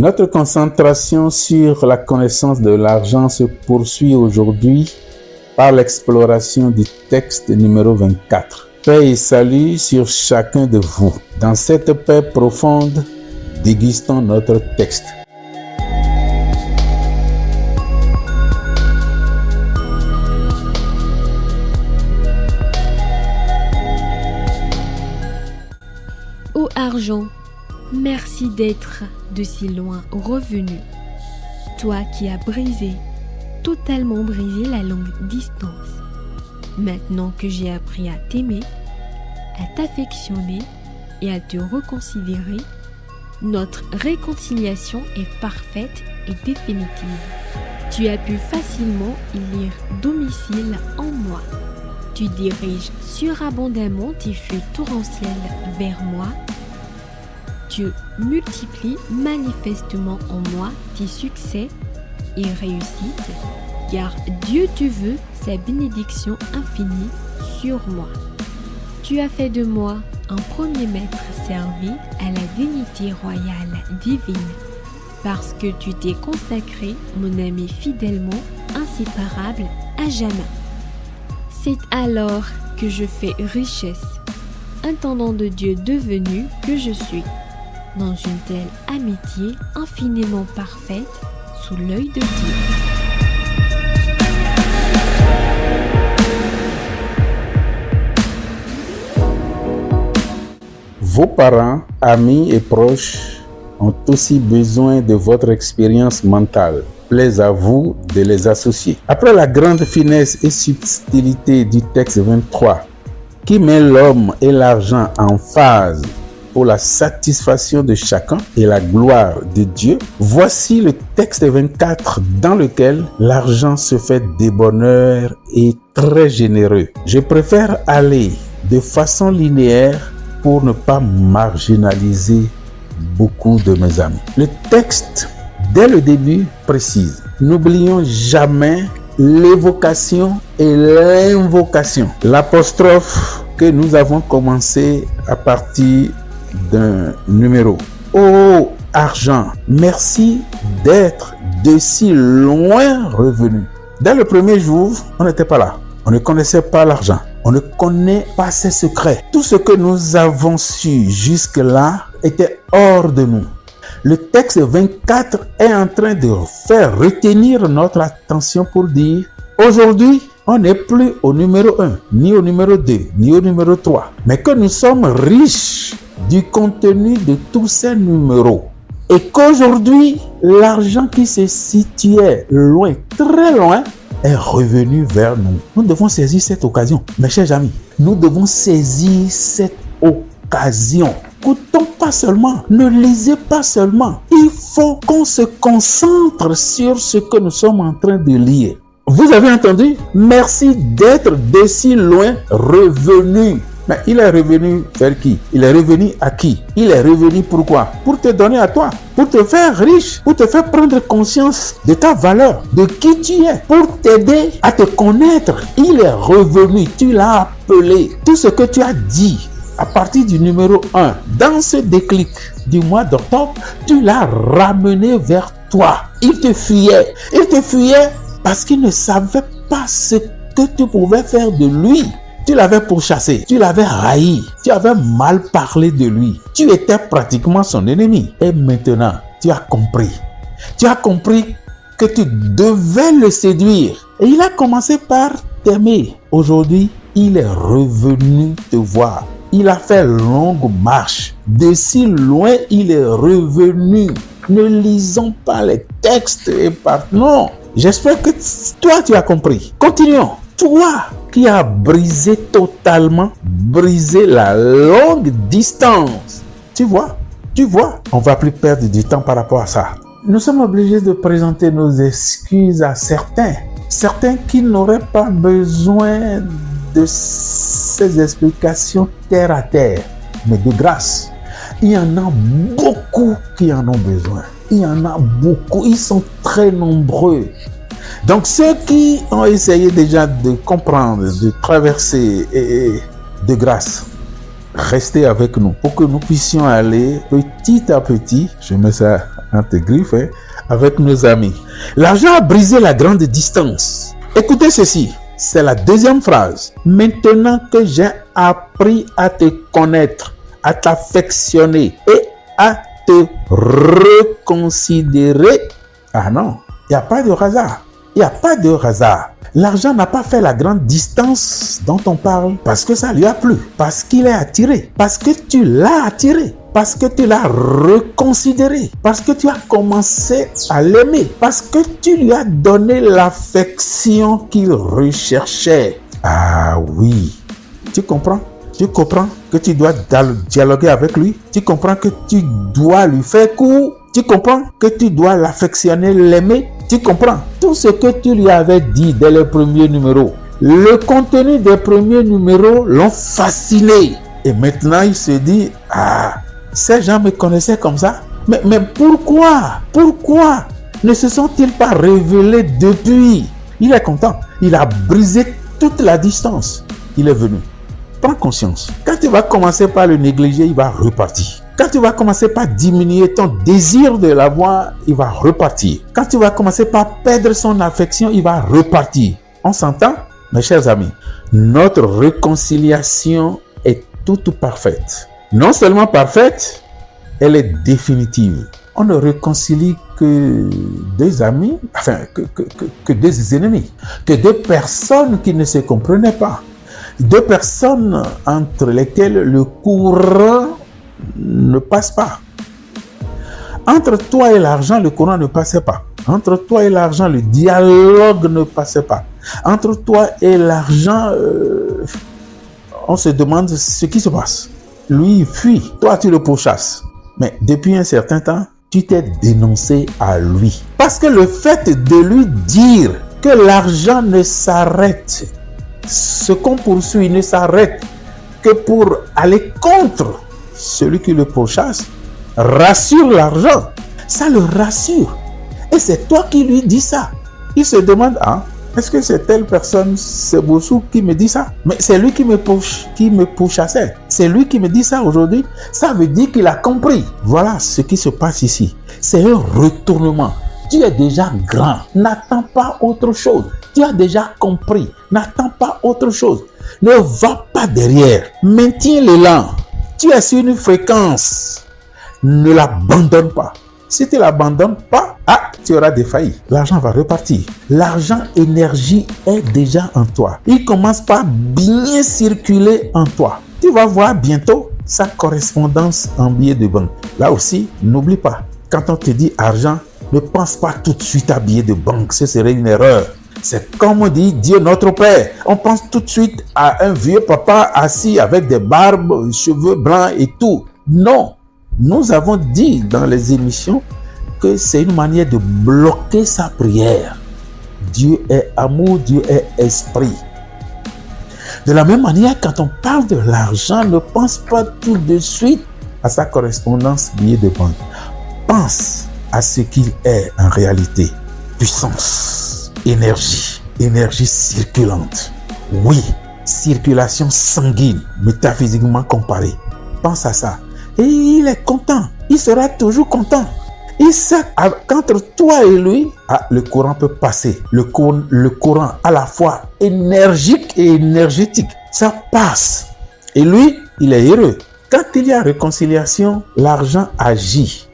Notre concentration sur la connaissance de l'argent se poursuit aujourd'hui par l'exploration du texte numéro 24. Paix et salut sur chacun de vous. Dans cette paix profonde, dégustons notre texte. Ô argent, merci d'être de si loin revenu. Toi qui as totalement brisé la longue distance. Maintenant que j'ai appris à t'aimer, à t'affectionner et à te reconsidérer, notre réconciliation est parfaite et définitive. Tu as pu facilement y lire domicile en moi. Tu diriges surabondamment tes flux torrentiels vers moi. Tu multiplies manifestement en moi tes succès et réussites, car Dieu te veut sa bénédiction infinie sur moi. Tu as fait de moi un premier maître servi à la dignité royale divine, parce que tu t'es consacré, mon ami, fidèlement, inséparable à jamais. C'est alors que je fais richesse, intendant de Dieu devenu que je suis, dans une telle amitié infiniment parfaite sous l'œil de Dieu. Vos parents, amis et proches ont aussi besoin de votre expérience mentale. Plaise à vous de les associer. Après la grande finesse et subtilité du texte 23, qui met l'homme et l'argent en phase pour la satisfaction de chacun et la gloire de Dieu, voici le texte 24 dans lequel l'argent se fait débonneur et très généreux. Je préfère aller de façon linéaire pour ne pas marginaliser beaucoup de mes amis. Le texte, dès le début, précise: n'oublions jamais l'évocation et l'invocation. L'apostrophe que nous avons commencé à partir d'un numéro. Ô argent, merci d'être de si loin revenu. Dès le premier jour, on n'était pas là. On ne connaissait pas l'argent. On ne connaît pas ses secrets. Tout ce que nous avons su jusque-là était hors de nous. Le texte 24 est en train de faire retenir notre attention pour dire: aujourd'hui, on n'est plus au numéro 1, ni au numéro 2, ni au numéro 3, mais que nous sommes riches du contenu de tous ces numéros. Et qu'aujourd'hui, l'argent qui se situait loin, très loin, est revenu vers nous. Nous devons saisir cette occasion. Mes chers amis, nous devons saisir cette occasion. N'écoutons pas seulement, ne lisez pas seulement. Il faut qu'on se concentre sur ce que nous sommes en train de lire. Vous avez entendu? Merci d'être de si loin revenu. Mais il est revenu vers qui? Il est revenu à qui? Il est revenu pourquoi? Pour te donner à toi, pour te faire riche, pour te faire prendre conscience de ta valeur, de qui tu es, pour t'aider à te connaître. Il est revenu, tu l'as appelé. Tout ce que tu as dit à partir du numéro 1, dans ce déclic du mois d'octobre, tu l'as ramené vers toi. Il te fuyait parce qu'il ne savait pas ce que tu pouvais faire de lui. Tu l'avais pourchassé, tu l'avais haï, tu avais mal parlé de lui. Tu étais pratiquement son ennemi. Et maintenant, tu as compris. Tu as compris que tu devais le séduire. Et il a commencé par t'aimer. Aujourd'hui, il est revenu te voir. Il a fait longue marche. De si loin, il est revenu. Ne lisons pas les textes et non. J'espère que toi, tu as compris. Continuons. Toi qui as totalement brisé la longue distance. Tu vois, on ne va plus perdre du temps par rapport à ça. Nous sommes obligés de présenter nos excuses à certains qui n'auraient pas besoin de ces explications terre à terre, mais de grâce. Il y en a beaucoup qui en ont besoin. Il y en a beaucoup, ils sont très nombreux. Donc ceux qui ont essayé déjà de comprendre, de traverser de grâce, rester avec nous pour que nous puissions aller petit à petit, je mets ça entre griffes, avec nos amis. L'argent a brisé la grande distance. Écoutez ceci, c'est la deuxième phrase. Maintenant que j'ai appris à te connaître, à t'affectionner et à te reconsidérer. Ah non, il n'y a pas de hasard. Il n'y a pas de hasard. L'argent n'a pas fait la grande distance dont on parle parce que ça lui a plu, parce qu'il est attiré, parce que tu l'as attiré, parce que tu l'as reconsidéré, parce que tu as commencé à l'aimer, parce que tu lui as donné l'affection qu'il recherchait. Ah oui, tu comprends? Tu comprends que tu dois dialoguer avec lui. Tu comprends que tu dois lui faire court. Tu comprends que tu dois l'affectionner, l'aimer. Tu comprends tout ce que tu lui avais dit dès les premiers numéros. Le contenu des premiers numéros l'ont fasciné. Et maintenant, il se dit, ah, ces gens me connaissaient comme ça. Mais pourquoi ne se sont-ils pas révélés depuis? Il est content. Il a brisé toute la distance. Il est venu. Prends conscience. Quand tu vas commencer par le négliger, il va repartir. Quand tu vas commencer par diminuer ton désir de l'avoir, il va repartir. Quand tu vas commencer par perdre son affection, il va repartir. On s'entend, mes chers amis? Notre réconciliation est toute parfaite. Non seulement parfaite, elle est définitive. On ne réconcilie que deux amis, enfin, que deux ennemis, que deux personnes qui ne se comprenaient pas. Deux personnes entre lesquelles le courant ne passe pas. Entre toi et l'argent, le courant ne passait pas. Entre toi et l'argent, le dialogue ne passait pas. Entre toi et l'argent, on se demande ce qui se passe. Lui, il fuit. Toi, tu le pourchasses. Mais depuis un certain temps, tu t'es dénoncé à lui. Parce que le fait de lui dire que l'argent ne s'arrête, ce qu'on poursuit ne s'arrête que pour aller contre celui qui le pourchasse, rassure l'argent. Ça le rassure. Et c'est toi qui lui dis ça. Il se demande, ah, est-ce que c'est telle personne, c'est Bossou qui me dit ça? Mais c'est lui qui me pourchassait. C'est lui qui me dit ça aujourd'hui. Ça veut dire qu'il a compris. Voilà ce qui se passe ici. C'est un retournement. Tu es déjà grand. N'attends pas autre chose. Tu as déjà compris. N'attends pas autre chose. Ne va pas derrière. Maintiens l'élan. Tu es sur une fréquence. Ne l'abandonne pas. Si tu ne l'abandonnes pas, tu auras défailli. L'argent va repartir. L'argent énergie est déjà en toi. Il commence par bien circuler en toi. Tu vas voir bientôt sa correspondance en billets de banque. Là aussi, n'oublie pas. Quand on te dit argent, ne pense pas tout de suite à billets de banque. Ce serait une erreur. C'est comme on dit Dieu notre Père. On pense tout de suite à un vieux papa assis avec des barbes, cheveux blancs et tout. Non. Nous avons dit dans les émissions que c'est une manière de bloquer sa prière. Dieu est amour, Dieu est esprit. De la même manière, quand on parle de l'argent, ne pense pas tout de suite à sa correspondance billet de banque. Pense à ce qu'il est en réalité. Puissance, énergie circulante. Oui, circulation sanguine, métaphysiquement comparée. Pense à ça. Et il est content. Il sera toujours content. Il sait qu'entre toi et lui, le courant peut passer. Le courant à la fois énergique et énergétique. Ça passe. Et lui, il est heureux. Quand il y a réconciliation, l'argent agit.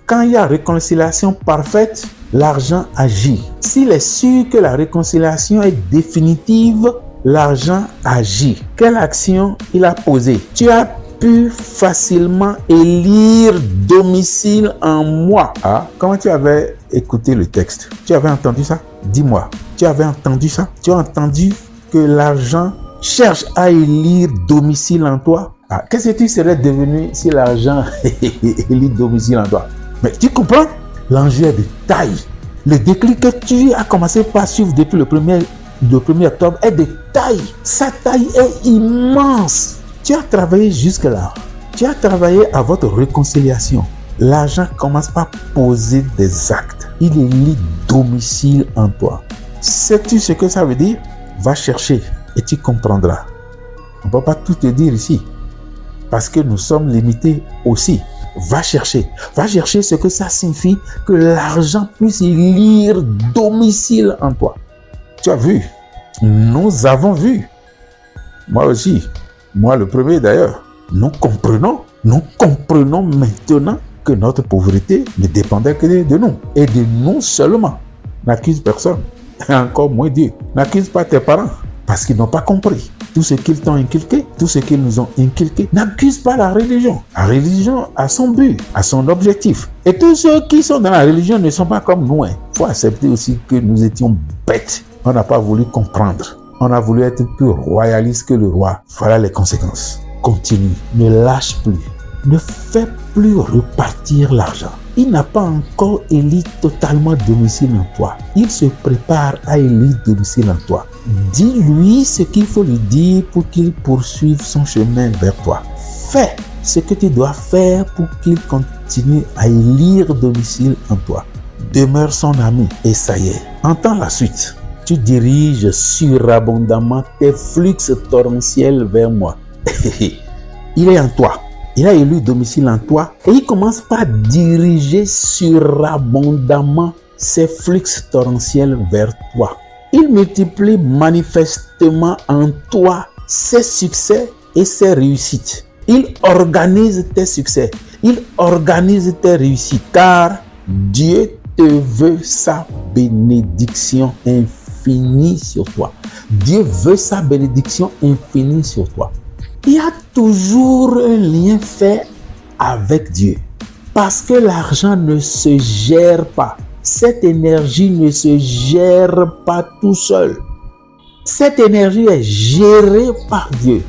Quand il y a réconciliation parfaite, l'argent agit. S'il est sûr que la réconciliation est définitive, l'argent agit. Quelle action il a posée? Tu as pu facilement élire domicile en moi. Comment tu avais écouté le texte? Tu avais entendu ça? Dis-moi, tu avais entendu ça? Tu as entendu que l'argent cherche à élire domicile en toi? Qu'est-ce que tu serais devenu si l'argent élit domicile en toi? Mais tu comprends? L'enjeu est de taille. Le déclic que tu as commencé par suivre depuis le 1er octobre est de taille. Sa taille est immense. Tu as travaillé jusque-là. Tu as travaillé à votre réconciliation. L'argent commence par poser des actes. Il élit domicile en toi. Sais-tu ce que ça veut dire? Va chercher et tu comprendras. On ne peut pas tout te dire ici. parce que nous sommes limités aussi. Va chercher ce que ça signifie que l'argent puisse élire domicile en toi. Tu as vu, nous avons vu, moi aussi, moi le premier d'ailleurs, nous comprenons maintenant que notre pauvreté ne dépendait que de nous et de nous seulement. N'accuse personne, et encore moins Dieu. N'accuse pas tes parents parce qu'ils n'ont pas compris tout ce qu'ils t'ont inculqué, tout ce qu'ils nous ont inculqué. N'accuse pas la religion. La religion a son but, a son objectif. Et tous ceux qui sont dans la religion ne sont pas comme nous. Il faut accepter aussi que nous étions bêtes. On n'a pas voulu comprendre. On a voulu être plus royaliste que le roi. Voilà les conséquences. Continue, ne lâche plus. Ne fais plus repartir l'argent. Il n'a pas encore élu totalement domicile en toi. Il se prépare à élire domicile en toi. Dis-lui ce qu'il faut lui dire pour qu'il poursuive son chemin vers toi. Fais ce que tu dois faire pour qu'il continue à élire domicile en toi. Demeure son ami et ça y est. Entends la suite. Tu diriges surabondamment tes flux torrentiels vers moi. Il est en toi. Il a élu domicile en toi et il commence par diriger surabondamment ses flux torrentiels vers toi. Il multiplie manifestement en toi ses succès et ses réussites. Il organise tes succès. Il organise tes réussites car Dieu te veut sa bénédiction infinie sur toi. Dieu veut sa bénédiction infinie sur toi. Il y a toujours un lien fait avec Dieu. Parce que l'argent ne se gère pas. Cette énergie ne se gère pas tout seul. Cette énergie est gérée par Dieu.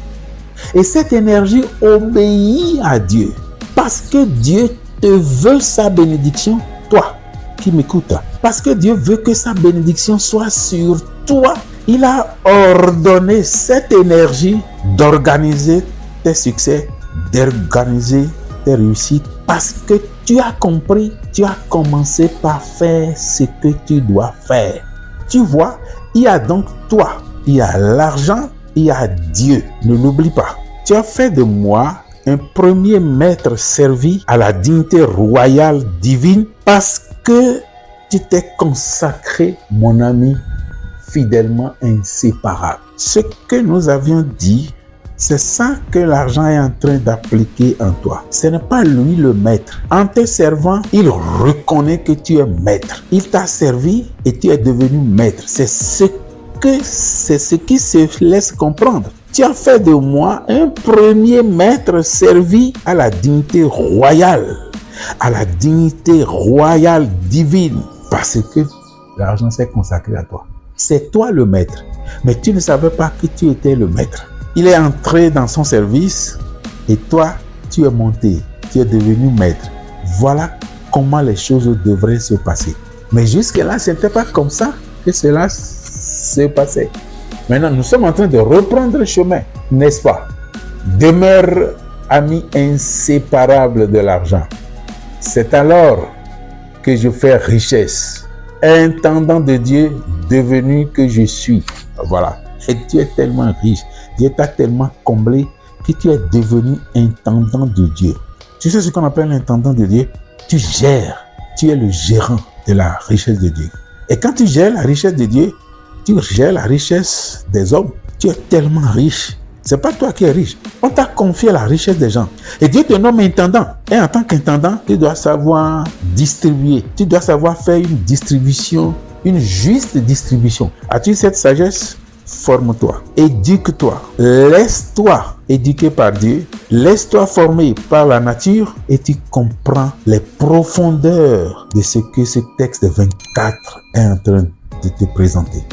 Et cette énergie obéit à Dieu. Parce que Dieu te veut sa bénédiction, toi qui m'écoutes. Parce que Dieu veut que sa bénédiction soit sur toi. Il a ordonné cette énergie d'organiser tes succès, d'organiser tes réussites. Parce que tu as compris, tu as commencé par faire ce que tu dois faire. Tu vois, il y a donc toi, il y a l'argent, il y a Dieu. Ne l'oublie pas. Tu as fait de moi un premier maître servi à la dignité royale divine parce que tu t'es consacré, mon ami, fidèlement inséparable. Ce que nous avions dit, c'est ça que l'argent est en train d'appliquer en toi. Ce n'est pas lui le maître. En te servant, il reconnaît que tu es maître. Il t'a servi et tu es devenu maître. C'est ce qui se laisse comprendre. Tu as fait de moi un premier maître servi à la dignité royale, à la dignité royale divine, parce que l'argent s'est consacré à toi. C'est toi le maître, mais tu ne savais pas que tu étais le maître. Il est entré dans son service et toi, tu es monté, tu es devenu maître. Voilà comment les choses devraient se passer. Mais jusque-là, ce n'était pas comme ça que cela se passait. Maintenant, nous sommes en train de reprendre le chemin, n'est-ce pas? Demeure ami inséparable de l'argent. C'est alors que je fais richesse. Intendant de Dieu devenu que je suis. Voilà. Et tu es tellement riche. Dieu t'a tellement comblé que tu es devenu intendant de Dieu. Tu sais ce qu'on appelle l'intendant de Dieu? Tu gères. Tu es le gérant de la richesse de Dieu. Et quand tu gères la richesse de Dieu, tu gères la richesse des hommes. Tu es tellement riche. C'est pas toi qui es riche. On t'a confié la richesse des gens. Et Dieu te nomme intendant. Et en tant qu'intendant, tu dois savoir distribuer. Tu dois savoir faire une distribution, une juste distribution. As-tu cette sagesse? Forme-toi. Éduque-toi. Laisse-toi éduquer par Dieu. Laisse-toi former par la nature. Et tu comprends les profondeurs de ce que ce texte 24 est en train de te présenter.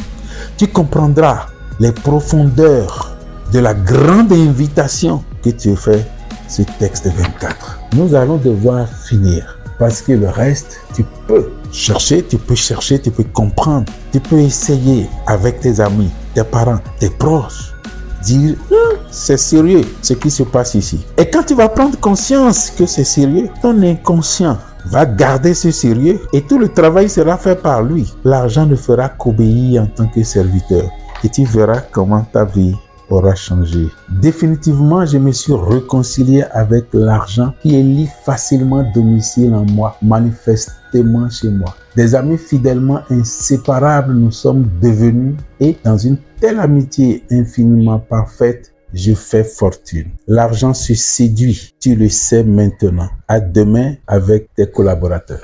Tu comprendras les profondeurs de la grande invitation que tu fais, ce texte 24. Nous allons devoir finir parce que le reste, tu peux chercher, tu peux comprendre, tu peux essayer avec tes amis, tes parents, tes proches, dire c'est sérieux ce qui se passe ici. Et quand tu vas prendre conscience que c'est sérieux, ton inconscient va garder ce sérieux et tout le travail sera fait par lui. L'argent ne fera qu'obéir en tant que serviteur et tu verras comment ta vie aura changé. Définitivement, je me suis réconcilié avec l'argent qui élit facilement domicile en moi, manifestement chez moi. Des amis fidèlement inséparables nous sommes devenus et dans une telle amitié infiniment parfaite, je fais fortune. L'argent se séduit, tu le sais maintenant. À demain avec tes collaborateurs.